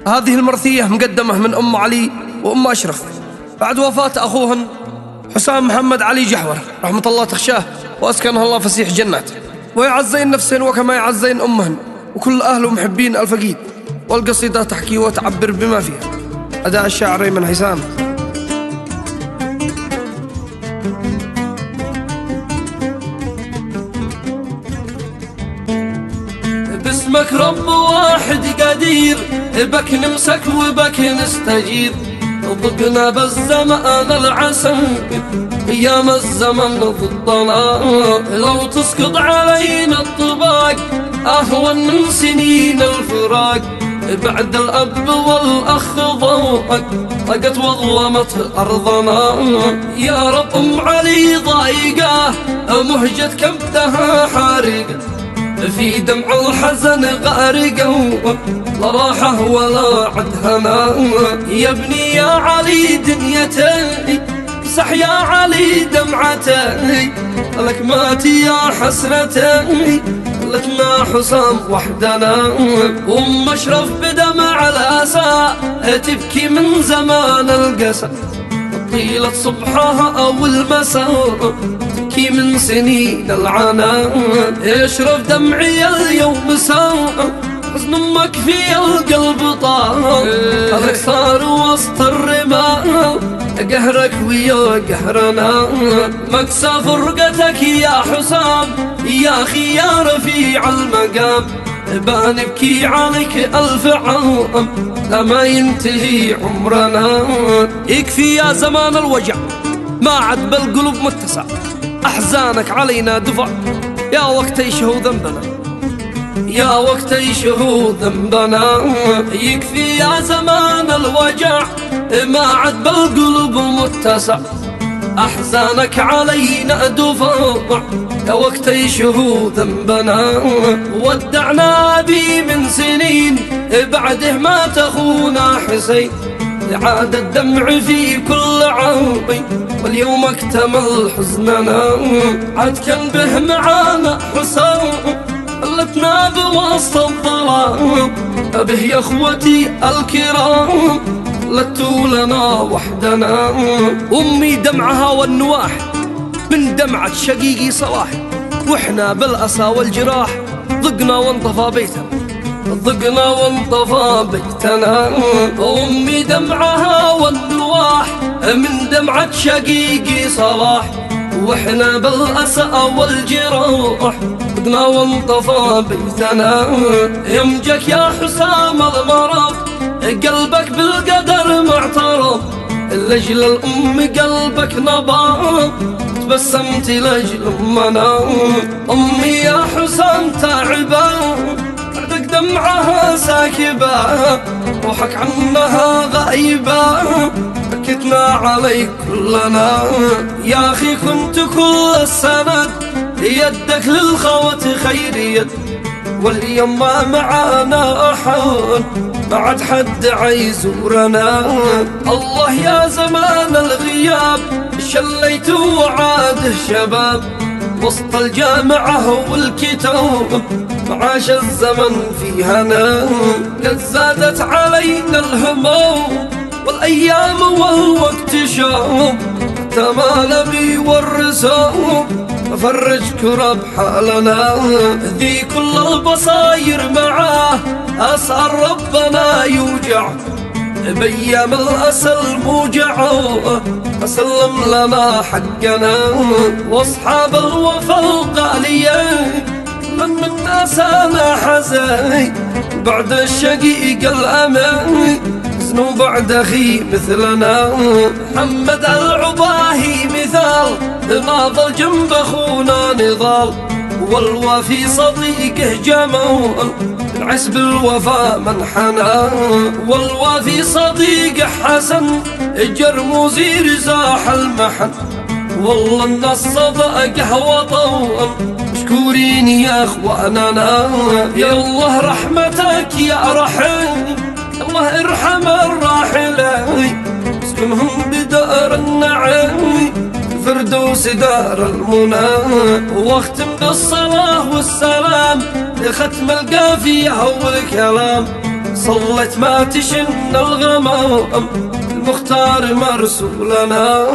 هذه المرثية مقدمة من أم علي وأم أشرف بعد وفاة أخوهن حسام محمد علي جحور رحمة الله تخشاه وأسكنها الله فسيح جنات، ويعزين نفسهن وكما يعزين أمهن وكل أهل ومحبين الفقيد. والقصيدة تحكي وتعبر بما فيها. أداء الشاعر ريمن حسام. باسمك رب واحد قدير، بك نمسك وبك نستجير. ضقنا بالزمان العسل ايام الزمن ضدنا، لو تسقط علينا الطباق اهون من سنين الفراق. بعد الاب والاخ ضوءك طقت وظلمت ارضنا. يا رب ام علي ضايقه مهجة كبدها حارقه، في دمع الحزن غارقه لا راحه ولا عدهنا. يا ابني يا علي دنيتي امسح يا علي دمعتي، لك ماتي يا حسرتي لكنا حسام وحدنا. ام اشرف بدمع الاسى تبكي من زمان القسى، طيلة صبحها او المساء تبكي من سنين العنا. اشرف دمعي اليوم ساء حزن امك في القلب طار، هذاك صار وسط الرماء قهرك ويا قهرنا. مكسى فرقتك يا حسام يا اخي يا رفيع المقام، بنبكي عليك الف عام لما ينتهي عمرنا. يكفي يا زمان الوجع ما عاد بالقلوب متسع، احزانك علينا دفع يا وقت يشهو ذنبنا، يا وقت يشهو ذنبنا. يكفي يا زمان الوجع ما عاد بالقلوب متسع، احزانك علينا دفع يا وقت يشهو ذنبنا. ودعنا بي من سنين بعده مات اخونا حسين، عاد الدمع في كل عوضي واليوم اكتمل حزننا. عاد كان به معانا حسام لتنا بوسط الظلام، به يا اخوتي الكرام لتوا لنا وحدنا. امي دمعها والنواح من دمعة شقيقي صلاح، واحنا بالاسى والجراح ضقنا وانطفى بيتنا، ضقنا وانطفى بيتنا. امي دمعها والنواح من دمعة شقيقي صلاح، واحنا بالاسى والجراح ضقنا وانطفى بيتنا. يمجك يا حسام المرض قلبك بالقدر معترض، لاجل الام قلبك نبض تبسمت لاجل امنا. امي يا حسام تعبه بعدك دمعها ساكبه، روحك عنها غايبه بكتنا عليك كلنا. يا اخي كنت كل السند يدك للخوت خير يد، واليوم ما معانا احد ما عاد حد عيزورنا. الله يا زمان الغياب شليت وعاده شباب، وسط الجامعة والكتاب معاش الزمن في هنا. قد زادت علينا الهموم والايام والوقت شوم، تمال بي والرسوم فرج كرب حالنا. ذي كل البصاير معاه أسأل ربنا يوجع، بأيام الأسى الموجع أسلم لنا حقنا. واصحاب الوفا الغاليين من الناس أنا حزين، بعد الشقيق الأمان زنوا بعد أخي مثلنا. محمد العباهي مثال ناضل جنب أخونا نضال، والوفي صديقه جمال العز بالوفا منحنا. والوفي صديقه حسن جرموزي رزاح المحن، والله ان الصدقه وطول مشكورين يا اخواننا. يا الله رحمتك يا رحيم، الله ارحم الراحلين اسكنهم بدار النعيم فردوس دار المنى. واختم بالصلاة والسلام لختم القافية والكلام صلت ما تشن الغمام المختار مرسولنا.